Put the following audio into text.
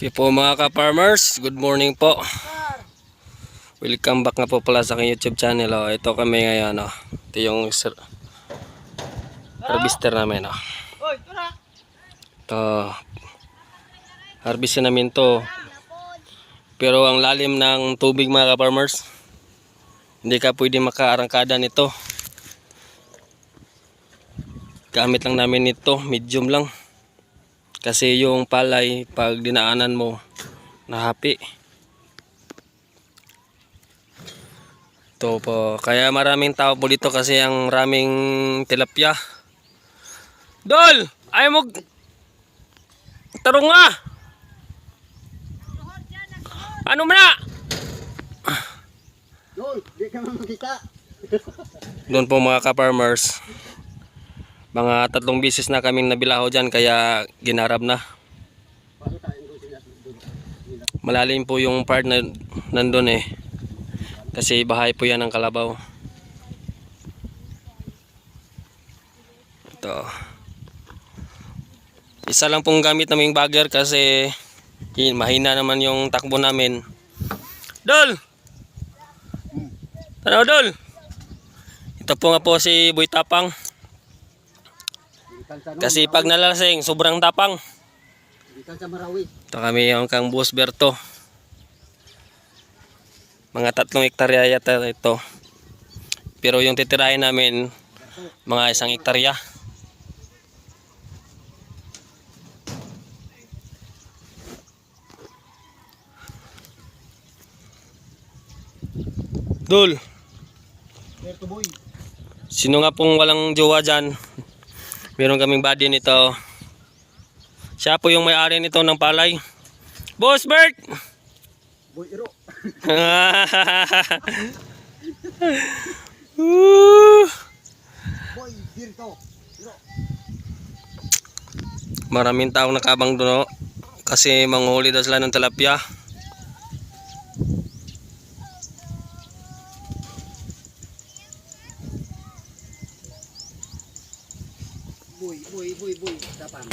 Okay po mga ka-farmers, good morning po. Welcome back nga po pala sa aking YouTube channel. Ito kami ngayon. Ito yung harvester namin. Ito, harvestin namin to. Pero ang lalim ng tubig mga ka-farmers, hindi ka pwede makaarangkada nito. Gamit lang namin ito, medium lang. Kasi yung palay, pag dinaanan mo, nahapi. Ito po. Kaya maraming tao po dito kasi ang raming tilapia. Dol! Ayaw mo! Tarong nga! Ano mo na? Dol, di ka man makita. Doon po mga ka-farmers. Mga 3 bisis na kaming nabilaho dyan kaya ginarab na. Malalim po yung part na nandun eh. Kasi bahay po yan ng kalabaw. Ito. Isa lang pong gamit naming bagger kasi mahina naman yung takbo namin. Dol! Ano Dol? Ito po nga po si Boy Tapang. Kasi pag nalasing, sobrang tapang. Ito kami yung kang Boss Berto. Mga 3 hektarya yata ito. Pero yung titirahin namin, mga 1 hektarya. Dul! Sino nga pong walang jowa dyan? Meron kaming body nito. Siya po yung may-ari nito ng palay. Boss Bert! Boy Iro. Boy Birto. Iro. Maraming taong nakabang doon kasi manghuli daw sila ng tilapia. Boy. Tapang.